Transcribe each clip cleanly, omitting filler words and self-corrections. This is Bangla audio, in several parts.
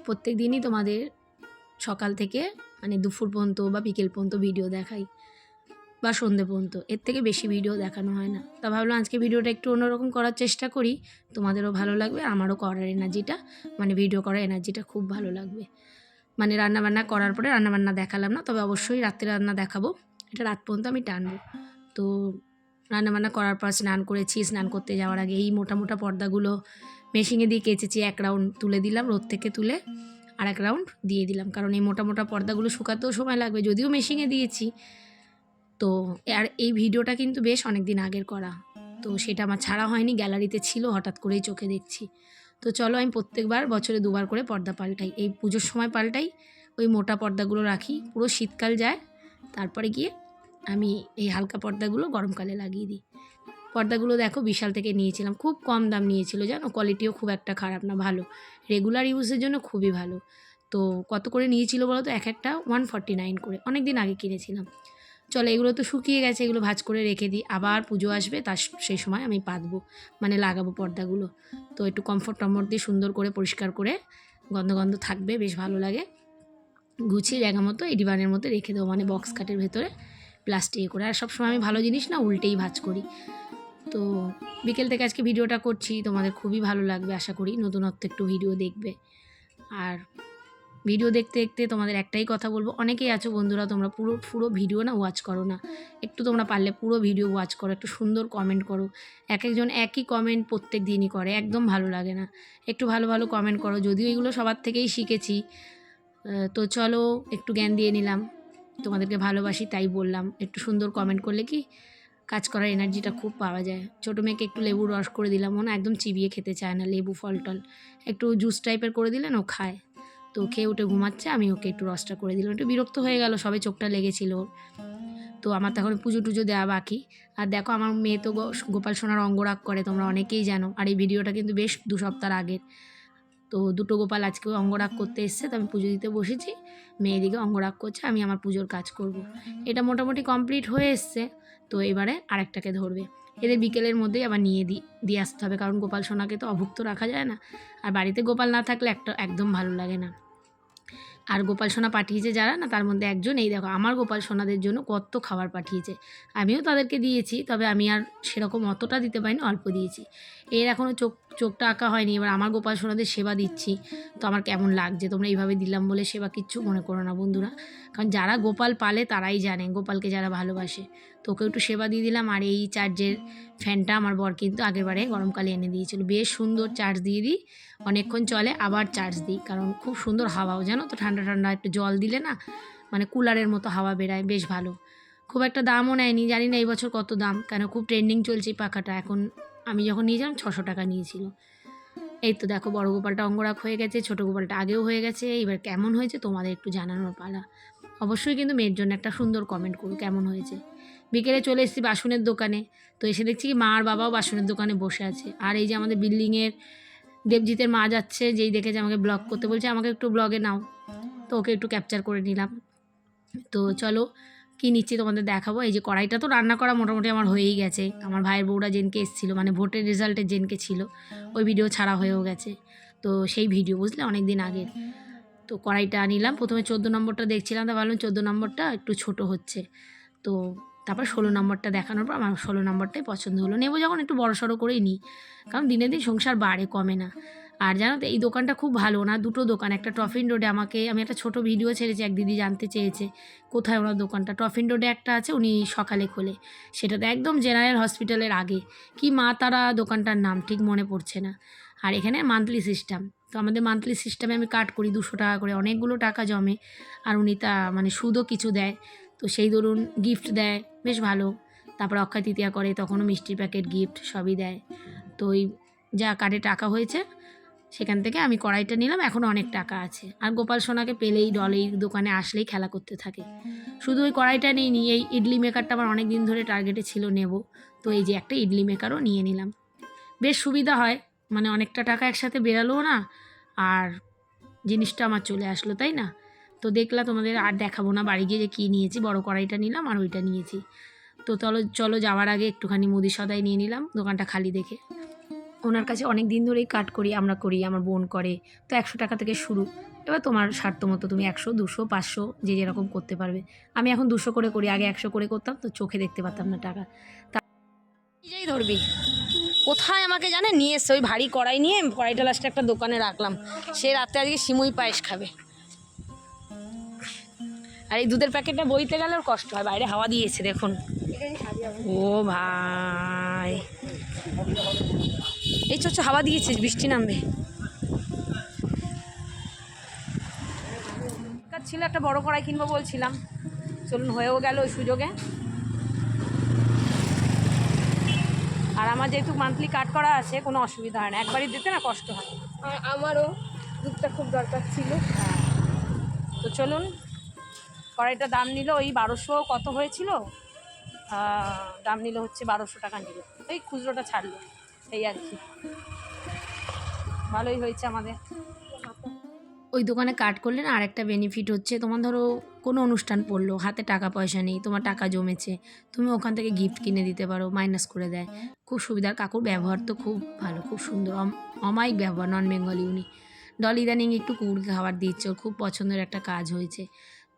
প্রত্যেক দিনই তোমাদের সকাল থেকে মানে দুপুর পর্যন্ত বা বিকেল পর্যন্ত ভিডিও দেখাই বা সন্ধে পর্যন্ত, এর থেকে বেশি ভিডিও দেখানো হয় না। তা ভাবলাম আজকে ভিডিওটা একটু অন্যরকম করার চেষ্টা করি, তোমাদেরও ভালো লাগবে, আমারও করার এনার্জিটা মানে ভিডিও করার এনার্জিটা খুব ভালো লাগবে। মানে রান্নাবান্না করার পরে রান্নাবান্না দেখালাম না, তবে অবশ্যই রাত্রে রান্না দেখাবো, এটা রাত পর্যন্ত আমি টানবো। তো রান্নাবান্না করার পর স্নান করেছি, স্নান করতে যাওয়ার আগে এই মোটা মোটা পর্দাগুলো মেশিনে দিয়ে কেচেছি, এক রাউন্ড তুলে দিলাম, রোদ থেকে তুলে আর এক রাউন্ড দিয়ে দিলাম, কারণ এই মোটা মোটা পর্দাগুলো শুকাতেও সময় লাগবে, যদিও মেশিনে দিয়েছি। তো আর এই ভিডিওটা কিন্তু বেশ অনেক দিন আগের করা, তো সেটা আমার ছাড়া হয়নি, গ্যালারিতে ছিল, হঠাৎ করেই চোখে দেখছি। তো চলো, আমি প্রত্যেকবার বছরে 2বার করে পর্দা পাল্টাই, এই পুজোর সময় পাল্টাই, ওই মোটা পর্দাগুলো রাখি, পুরো শীতকাল যায়, তারপরে গিয়ে আমি এই হালকা পর্দাগুলো গরমকালে লাগিয়ে দিই। পর্দাগুলো দেখো বিশাল থেকে নিয়েছিলাম, খুব কম দাম নিয়েছিল জানো, কোয়ালিটিও খুব একটা খারাপ না, ভালো, রেগুলার ইউজের জন্য খুবই ভালো। তো কত করে নিয়েছিল বলো তো, এক একটা 149 করে, অনেক দিন আগে কিনেছিলাম। চলো, এগুলো তো শুকিয়ে গেছে, এগুলো ভাঁজ করে রেখে দিই, আবার পুজো আসবে, তার সেই সময় আমি পাতবো, মানে লাগাবো পর্দাগুলো। তো একটু কমফোর্ট টমফোর্ট দিয়ে সুন্দর করে পরিষ্কার করে, গন্ধ গন্ধ থাকবে, বেশ ভালো লাগে, গুছিয়ে জায়গা মতো এই ডিবানের মধ্যে রেখে দেবো, মানে বক্স কাটের ভেতরে প্লাস্টিকে করে। আর সবসময় আমি ভালো জিনিস না উল্টেই ভাঁজ করি। তো বিকেল থেকে আজকে ভিডিওটা করছি, তোমাদের খুবই ভালো লাগবে আশা করি, নতুনত্ব একটু ভিডিও দেখবে। আর ভিডিও দেখতে দেখতে তোমাদের একটাই কথা বলবো, অনেকেই আছো বন্ধুরা তোমরা পুরো পুরো ভিডিও না ওয়াচ করো না, একটু তোমরা পারলে পুরো ভিডিও ওয়াচ করো, একটু সুন্দর কমেন্ট করো। এক একজন একই কমেন্ট প্রত্যেক দিনই করে, একদম ভালো লাগে না, একটু ভালো ভালো কমেন্ট করো, যদিও এগুলো সবার থেকেই শিখেছি। তো চলো, একটু জ্ঞান দিয়ে নিলাম, তোমাদেরকে ভালোবাসি তাই বললাম, একটু সুন্দর কমেন্ট করলে কি কাজ করার এনার্জিটা খুব পাওয়া যায়। ছোটো মেয়েকে একটু লেবুর রস করে দিলাম, ও না একদম চিবিয়ে খেতে চায় না, লেবু ফল টল একটু জুস টাইপের করে দিলেন ও খায়। তো খেয়ে উঠে ঘুমাচ্ছে, আমি ওকে একটু রসটা করে দিলাম, একটু বিরক্ত হয়ে গেল, সবে চোখটা লেগেছিল ওর। তো আমার তখন পুজো টুজো দেওয়া বাকি। আর দেখো আমার মেয়ে তো গোপাল সোনার অঙ্গরাগ করে, তোমরা অনেকেই জানো, আর এই ভিডিওটা কিন্তু বেশ 2 সপ্তাহ আগের। তো দুটো গোপাল আজকেও অঙ্গরাগ করতে এসছে, তো আমি পুজো দিতে বসেছি, মেয়ে এদিকে অঙ্গরাগ করছে, আমি আমার পুজোর কাজ করব। এটা মোটামুটি কমপ্লিট হয়ে এসছে। তো এবারে আরেকটাকে ধরবে, এদের বিকেলের মধ্যেই আবার নিয়ে দিয়ে আসতে হবে, কারণ গোপাল সোনাকে তো অভুক্ত রাখা যায় না, আর বাড়িতে গোপাল না থাকলে একদম ভালো লাগে না। আর গোপাল সোনা পাঠিয়েছে যারা না, তার মধ্যে একজন এই দেখো আমার গোপাল সোনাদের জন্য কত খাবার পাঠিয়েছে, আমিও তাদেরকে দিয়েছি, তবে আমি আর সেরকম অতটা দিতে পারিনি, অল্প দিয়েছি। এর এখনও চোখটা আঁকা হয়নি, এবার আমার গোপাল সোনাদের সেবা দিচ্ছি, তো আমার কেমন লাগছে, তোমরা এইভাবে দিলাম বলে সেবা কিচ্ছু মনে করো না বন্ধুরা, কারণ যারা গোপাল পালে তারাই জানে গোপালকে যারা ভালোবাসে। তো ওকে একটু সেবা দিয়ে দিলাম। আর এই চার্জের ফ্যানটা আমার বর কিন্তু আগেরবারে গরমকালে এনে দিয়েছিল, বেশ সুন্দর, চার্জ দিয়ে দিই, অনেকক্ষণ চলে, আবার চার্জ দিই, কারণ খুব সুন্দর হাওয়াও জানো তো, ঠান্ডা ঠান্ডা একটু জল দিলে না মানে কুলারের মতো হাওয়া বেরায়, বেশ ভালো। খুব একটা দামও নেয়নি, জানি না এই বছর কত দাম, কেন খুব ট্রেন্ডিং চলছে এই পাখাটা এখন। আমি যখন নিয়েছিলাম 600 টাকা নিয়েছিল। এই তো দেখো বড় গোপালটা অঙ্গরাগ হয়ে গেছে, ছোটো গোপালটা আগেও হয়ে গেছে, এবার কেমন হয়েছে তোমাদের একটু জানানোর পালা। অবশ্যই কিন্তু মেয়ের জন্য একটা সুন্দর কমেন্ট করো কেমন হয়েছে। বিকেলে চলে এসেছি বাসনের দোকানে, তো এসে দেখছি কি মা আর বাবাও বাসনের দোকানে বসে আছে। আর এই যে আমাদের বিল্ডিংয়ের দেবজিতের মা যাচ্ছে, যেই দেখেছে আমাকে ব্লগ করতে বলছে, আমাকে একটু ব্লগে নাও, তো ওকে একটু ক্যাপচার করে নিলাম। তো চলো কী নিচ্ছি তোমাদের দেখাবো। এই যে কড়াইটা তো রান্না করা মোটামুটি আমার হয়েই গেছে, আমার ভাইয়ের বউরা যেনকে এসেছিলো, মানে ভোটের রেজাল্টের যেনকে ছিল, ওই ভিডিও ছাড়া হয়েও গেছে, তো সেই ভিডিও বুঝলে অনেক দিন আগের। তো কড়াইটা নিলাম, প্রথমে 14 নম্বরটা দেখছিলাম, তো ভাবলাম 14 নম্বরটা একটু ছোট হচ্ছে, তো তারপর 16 নম্বরটা দেখানোর পর আমার 16 নম্বরটাই পছন্দ হলো, নেবো যখন একটু বড়সড় করেই নিই, কারণ দিনে দিন সংসার বাড়ে কমে না। আর জানো তো এই দোকানটা খুব ভালো, না দুটো দোকান, একটা টফিন রোডে, আমি একটা ছোট ভিডিও ছেড়েছি, এক দিদি জানতে চেয়েছে কোথায় ওনার দোকানটা, টফিন রোডে একটা আছে, উনি সকালে খোলে, সেটাতে একদম জেনারেল হসপিটালের আগে, কি মা তারা দোকানটার নাম ঠিক মনে পড়ছে না। আর এখানে মান্থলি সিস্টেম, তো আমাদের মান্থলি সিস্টেমে আমি কাট করি 200 টাকা করে, অনেকগুলো টাকা জমে, আর উনি তা মানে সুদও কিছু দেয়, তো সেই ধরুন গিফট দেয়, বেশ ভালো। তারপর অক্ষয় তৃতীয়া করে, তখনও মিষ্টির প্যাকেট গিফট সবই দেয়। তো ওই যা কার্ডে টাকা হয়েছে সেখান থেকে আমি কড়াইটা নিলাম, এখনও অনেক টাকা আছে। আর গোপাল সোনাকে পেলেই ডলেই দোকানে আসলেই খেলা করতে থাকে। শুধু ওই কড়াইটা নিইনি, এই ইডলি মেকারটা আমার অনেক দিন ধরে টার্গেটে ছিল নেব, তো এই যে একটা ইডলি মেকারও নিয়ে নিলাম, বেশ সুবিধা হয়, মানে অনেকটা টাকা একসাথে বেরালোও না, আর জিনিসটা আমার চলে আসলো, তাই না? তো দেখলা তোমাদের আর দেখাবো না, বাড়ি গিয়ে যে কী নিয়েছি, বড় কড়াইটা নিলাম আর ওইটা নিয়েছি। তো চলো যাওয়ার আগে একটুখানি মুদি সদাই নিয়ে নিলাম, দোকানটা খালি দেখে। ওনার কাছে অনেক দিন ধরেই কাট করি, আমরা করি, আমার বোন করে। তো 100 টাকা থেকে শুরু। এবার তোমার স্বার্থ মতো তুমি 100, 200, 500 যে যেরকম করতে পারবে। আমি এখন 200 করে করি, আগে 100 করে করতাম, তো চোখে দেখতে পারতাম না টাকা। নিজেই ধরবি কোথায় আমাকে জানে নিয়ে এসছে, ওই ভারী কড়াই নিয়ে কড়াইটা লাস্টে একটা দোকানে রাখলাম। সে রাতে আজকে সিমুই পায়েস খাবে। আর এই দুধের প্যাকেটটা বইতে গেলে ওর কষ্ট হয়, বাইরে হাওয়া দিয়েছে দেখুন। ও ভাই, এই ছোট হাওয়া দিয়েছে, বৃষ্টি নামবে। ছিল একটা বড় কড়াই কিনবো বলছিলাম, চলুন হয়েও গেল ওই সুযোগে। আর আমার যেহেতু মান্থলি কাট করা আছে, কোনো অসুবিধা হয় না, একবারই দিতে না কষ্ট হয়। আমারও দুধটা খুব দরকার ছিল। তো চলুন, কড়াইটা দাম নিল ওই 1200 কত হয়েছিল, দাম নিল হচ্ছে 1200 টাকা নিল, এই খুচরোটা ছাড়লো, এই আর কি। ভালোই হয়েছে আমাদের। ওই দোকানে কাট করলে না আরেকটা বেনিফিট হচ্ছে, তোমার ধরো কোনো অনুষ্ঠান পড়লো, হাতে টাকা পয়সা নেই, তোমার টাকা জমেছে, তুমি ওখান থেকে গিফট কিনে দিতে পারো, মাইনাস করে দেয়, খুব সুবিধার। কাকুর ব্যবহার তো খুব ভালো, খুব সুন্দর, অমায়িক ব্যবহার, নন বেঙ্গলি উনি। ডলি ইদানিং একটু কুকুরকে খাবার দিচ্ছে, ওর খুব পছন্দের একটা কাজ হয়েছে।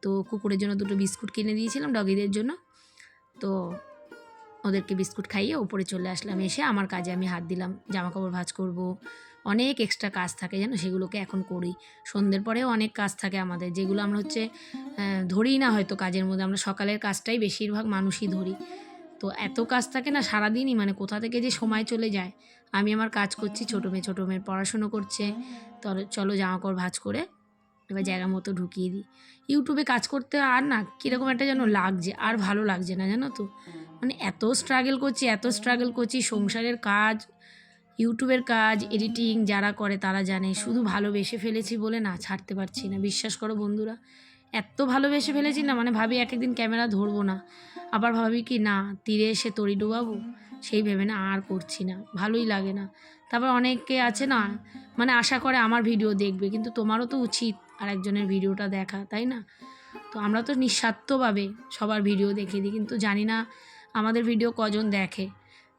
তো কুকুরের জন্য 2টো বিস্কুট কিনে দিয়েছিলাম ডগিদের জন্য, তো ওদেরকে বিস্কুট খাইয়ে উপরে চলে আসলাম। এসে আমার কাজে আমি হাত দিলাম, জামা কাপড় ভাঁজ করব, অনেক এক্সট্রা কাজ থাকে যেন, সেগুলোকে এখন করি। সন্ধ্যের পরেও অনেক কাজ থাকে আমাদের, যেগুলো আমরা হচ্ছে ধরিই না হয়তো কাজের মধ্যে, আমরা সকালের কাজটাই বেশিরভাগ মানুষই ধরি। তো এত কাজ থাকে না সারাদিনই, মানে কোথা থেকে যে সময় চলে যায়। আমি আমার কাজ করছি, ছোটো মেয়ের পড়াশুনো করছে, চলো জামা কাপড় ভাঁজ করে এবার জায়গা মতো ঢুকিয়ে দিই। ইউটিউবে কাজ করতে আর না কীরকম একটা যেন লাগছে, আর ভালো লাগছে না জানো তো। মানে এত স্ট্রাগল করছি, সংসারের কাজ, ইউটিউবের কাজ, এডিটিং যারা করে তারা জানে, শুধু ভালোবেসে ফেলেছি বলে না ছাড়তে পারছি না, বিশ্বাস করো বন্ধুরা। এত ভালোবেসে ফেলেছি না, মানে ভাবি এক একদিন ক্যামেরা ধরবো না, আবার ভাবি কি না তীরে এসে তরি ডুবাবো, সেই ভেবে না আর করছি না, ভালোই লাগে না। তারপর অনেকে আছে না, মানে আশা করে আমার ভিডিও দেখবে, কিন্তু তোমারও তো উচিত আর একজনের ভিডিওটা দেখা, তাই না? তো আমরা তো নিঃস্বার্থভাবে সবার ভিডিও দেখে দিই, কিন্তু জানি না আমাদের ভিডিও কজন দেখে।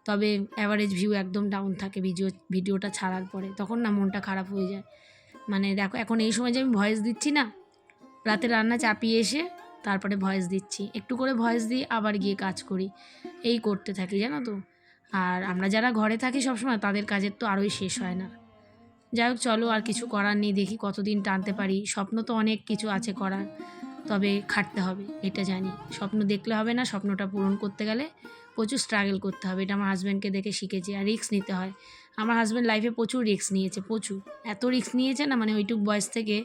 তবে অ্যাভারেজ ভিউ একদম ডাউন থাকে ভিডিওটা ছাড়ার পরে, তখন না মনটা খারাপ হয়ে যায়। মানে দেখো এখন এই সময় যে আমি ভয়েস দিচ্ছি না, রাতে রান্না চাপিয়ে এসে তারপরে ভয়েস দিচ্ছি, একটু করে ভয়েস দিই, আবার গিয়ে কাজ করি, এই করতে থাকি জানো তো। আর আমরা যারা ঘরে থাকি সবসময়, তাদের কাজের তো আরোই শেষ হয় না। যাই হোক চলো, আর কিছু করার নেই, দেখি কতদিন টানতে পারি। স্বপ্ন তো অনেক কিছু আছে করার, তবে খাটতে হবে, এটা জানি। স্বপ্ন দেখলে হবে না, স্বপ্নটা পূরণ করতে গেলে প্রচুর স্ট্রাগল করতে হবে, এটা আমার হাজব্যান্ডকে দেখে শিখেছি। আর রিস্ক নিতে হয়, আমার হাজব্যান্ড লাইফে প্রচুর রিস্ক নিয়েছে, প্রচুর, এত রিস্ক নিয়েছে না, মানে ওইটুক বয়স থেকে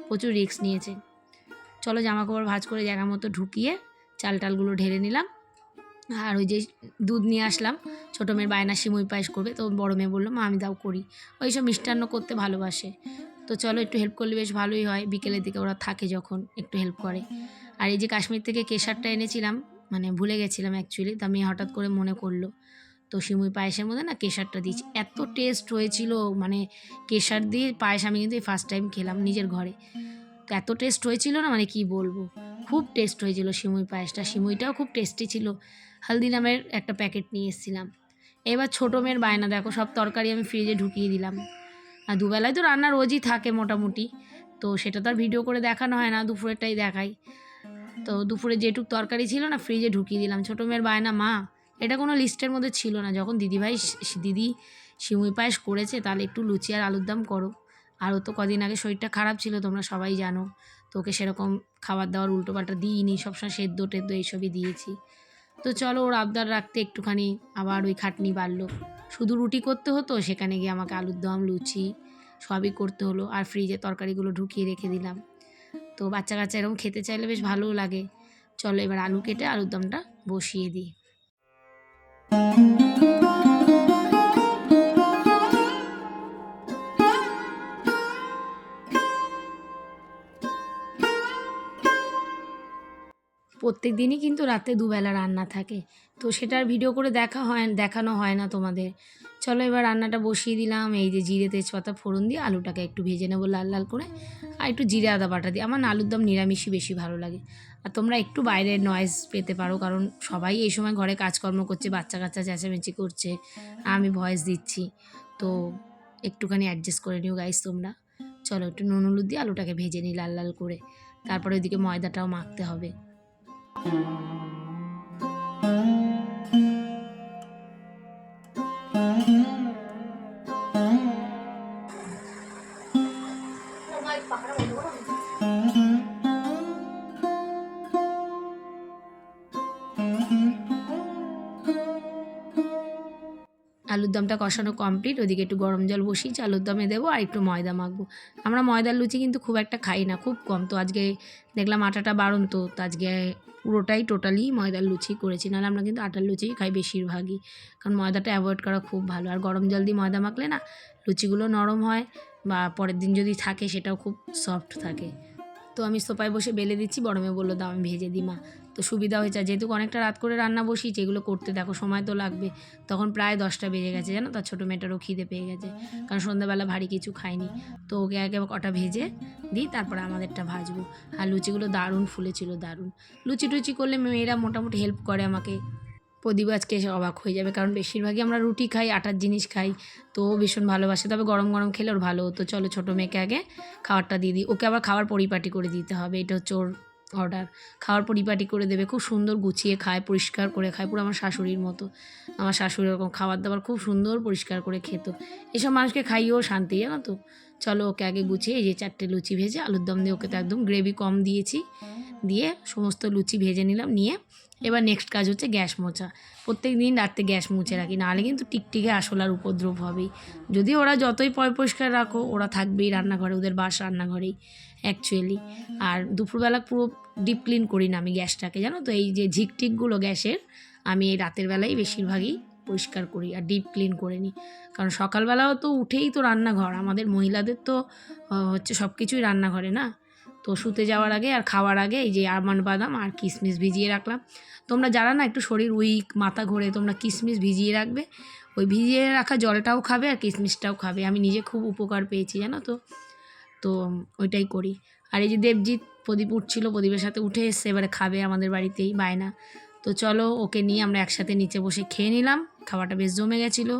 প্রচুর রিস্ক নিয়েছে। চলো জামা কাপড় ভাঁজ করে জায়গা মতো ঢুকিয়ে চাল টালগুলো ঢেলে নিলাম। আর ওই যে দুধ নিয়ে আসলাম, ছোটো মেয়ের বায়না সিমুই পায়েস করবে, তো বড়ো মেয়ে বললো মা আমি দাও করি, ওই সব মিষ্টান্ন করতে ভালোবাসে। তো চলো একটু হেল্প করলে বেশ ভালোই হয়, বিকেলের দিকে ওরা থাকে যখন একটু হেল্প করে। আর এই যে কাশ্মীর থেকে কেশারটা এনেছিলাম, মানে ভুলে গেছিলাম অ্যাকচুয়ালি, তা আমি হঠাৎ করে মনে করলো, তো সিমুই পায়েসের মধ্যে না কেশারটা দিয়েছি, এত টেস্ট হয়েছিল, মানে কেশার দিয়ে পায়েস আমি কিন্তু এই ফার্স্ট টাইম খেলাম নিজের ঘরে। তো এত টেস্ট হয়েছিল না, মানে কি বলবো, খুব টেস্ট হয়েছিল সিমুই পায়েসটা, সিমুইটাও খুব টেস্টি ছিল। হালদিরামের একটা প্যাকেট নিয়ে এসেছিলাম। এবার ছোটো মেয়ের বায়না দেখো, সব তরকারি আমি ফ্রিজে ঢুকিয়ে দিলাম। আর দুবেলায় তো রান্না রোজই থাকে মোটামুটি, তো সেটা তো আর ভিডিও করে দেখানো হয় না, দুপুরেরটাই দেখাই। তো দুপুরে যেটুক তরকারি ছিল না ফ্রিজে ঢুকিয়ে দিলাম। ছোটো মেয়ের বায়না মা এটা কোনো লিস্টের মধ্যে ছিল না, যখন দিদি সিমুই পায়েস করেছে তাহলে একটু লুচি আর আলুর দম করো। আরও তো কদিন আগে শরীরটা খারাপ ছিল, তোমরা সবাই জানো, তোকে সেরকম খাবার দাবার উল্টোপাল্টা দিইনি, সবসময় সেদ্ধ টেদ্ধ এইসবই দিয়েছি। তো চলো ওর আবদার রাখতে একটুখানি আবার ওই খাটনি বাড়লো, শুধু রুটি করতে হতো, সেখানে গিয়ে আমাকে আলুর দম লুচি সবই করতে হলো। আর ফ্রিজে তরকারিগুলো ঢুকিয়ে রেখে দিলাম। তো বাচ্চা কাচ্চা এরকম খেতে চাইলে বেশ ভালোও লাগে। চলো এবার আলু কেটে আলুর দমটা বসিয়ে দিই। প্রত্যেক দিনই কিন্তু রাতে দুবেলা রান্না থাকে, তো সেটার ভিডিও করে দেখানো হয় না তোমাদের। চলো এবার রান্নাটা বসিয়ে দিলাম। এই যে জিরে তেজপাতা ফোড়ন দিয়ে আলুটাকে একটু ভেজে নেবো লাল লাল করে, আর একটু জিরে আদা বাটা দিয়ে। আমার আলুর দম নিরামিষই বেশি ভালো লাগে। আর তোমরা একটু বাইরের নয়েজ পেতে পারো, কারণ সবাই এই সময় ঘরে কাজকর্ম করছে, বাচ্চা কাচ্চা চেঁচামেচি করছে, আমি ভয়েস দিচ্ছি, তো একটুখানি অ্যাডজাস্ট করে নিও গাইস তোমরা। চলো একটু নুন হলুদ দিয়ে আলুটাকে ভেজে নিই লাল লাল করে, তারপরে ওইদিকে ময়দাটাও মাখতে হবে। আলুর দমটা কষানো কমপ্লিট, ওদিকে একটু গরম জল বসিয়েছি, আলুর দমে দেবো আর একটু ময়দা মাখবো। আমরা ময়দার লুচি কিন্তু খুব একটা খাই না, খুব কম। তো আজকে দেখলাম আটাটা বারণ, তো আজকে পুরোটাই টোটালি ময়দার লুচি করেছি। নাহলে আমরা কিন্তু আটার লুচিই খাই বেশিরভাগই, কারণ ময়দাটা অ্যাভয়েড করা খুব ভালো। আর গরম জল দিয়ে ময়দা মাখলে না লুচিগুলো নরম হয়, বা পরের দিন যদি থাকে সেটাও খুব সফট থাকে। তো আমি সোফায় বসে বেলে দিচ্ছি, বড় মেয়ে বললো দাও আমি ভেজে দিই মা। তো সুবিধা হয়েছে, যেহেতু অনেকটা রাত করে রান্না বসিয়েছি, এগুলো করতে দেখো সময় তো লাগবে। তখন প্রায় 10টা বেজে গেছে জানো, তার ছোটো মেয়েটারও খিদে পেয়ে গেছে, কারণ সন্ধ্যাবেলা ভারী কিছু খাইনি। তো ওকে আগে কটা ভেজে দিই, তারপরে আমাদেরটা ভাজবো। আর লুচিগুলো দারুণ ফুলেছিল, দারুণ। লুচি টুচি করলে মেয়েরা মোটামুটি হেল্প করে আমাকে। প্রদীপ আজকে এসে অবাক হয়ে যাবে, কারণ বেশিরভাগই আমরা রুটি খাই, আটার জিনিস খাই। তো ও ভীষণ ভালোবাসে, তবে গরম গরম খেলে ওর ভালো হতো। চলো ছোটো মেয়েকে আগে খাবারটা দিয়ে দিই, ওকে আবার খাবার পরিপাটি করে দিতে হবে, এটা হচ্ছে ওর অর্ডার। খাবার পরিপাটি করে দেবে, খুব সুন্দর গুছিয়ে খায়, পরিষ্কার করে খায়, পুরো আমার শাশুড়ির মতো। আমার শাশুড়ি এরকম খাবার দাবার খুব সুন্দর পরিষ্কার করে খেত। এসব মানুষকে খাইয়েও শান্তি, জানো তো। চলো ওকে আগে গুছিয়ে, এই যে 4টে লুচি ভেজে আলুর দম দিয়ে, ওকে তো একদম গ্রেভি কম দিয়েছি, দিয়ে সমস্ত লুচি ভেজে নিলাম। নিয়ে এবার নেক্সট কাজ হচ্ছে গ্যাস মোছা। প্রত্যেক দিন রাত্রে গ্যাস মুছে রাখি, নাহলে কিন্তু টিকটিকে আসলার উপদ্রব হবেই। যদি ওরা যতই পরিষ্কার রাখো, ওরা থাকবেই রান্নাঘরে, ওদের বাস রান্নাঘরেই অ্যাকচুয়ালি। আর দুপুরবেলা পুরো ডিপ ক্লিন করি না আমি গ্যাসটাকে, জানো তো। এই যে ঝিকটিকগুলো গ্যাসের আমি এই রাতের বেলায় বেশিরভাগই পরিষ্কার করি আর ডিপ ক্লিন করে নিই। কারণ সকালবেলাও তো উঠেই তো রান্নাঘর, আমাদের মহিলাদের তো হচ্ছে সব কিছুই রান্নাঘরে না। তো শুতে যাওয়ার আগে আর খাওয়ার আগে এই যে আমন্ড বাদাম আর কিশমিশ ভিজিয়ে রাখলাম। তোমরা যারা না একটু শরীর উইক, মাথা ঘোরে, তোমরা কিশমিশ ভিজিয়ে রাখবে। ওই ভিজিয়ে রাখা জলটাও খাবে আর কিশমিশটাও খাবে, আমি নিজে খুব উপকার পেয়েছি জানো তো। তো ওইটাই করি। আর এই যে দেবজিৎ প্রদীপ উঠছিল, প্রদীপের সাথে উঠে এসছে, এবারে খাবে আমাদের বাড়িতেই বায়না। তো চলো ওকে নিয়ে আমরা একসাথে নিচে বসে খেয়ে নিলাম, খাওয়াটা বেশ জমে গেছিলো।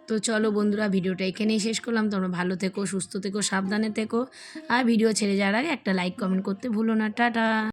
তো চলো বন্ধুরা, ভিডিওটা এখানেই শেষ করলাম। তোমরা ভালো থেকো, সুস্থ থেকো, সাবধানে থেকো। আর ভিডিও ছেড়ে যাওয়ার আগে একটা লাইক কমেন্ট করতে ভুলো না। টাটা।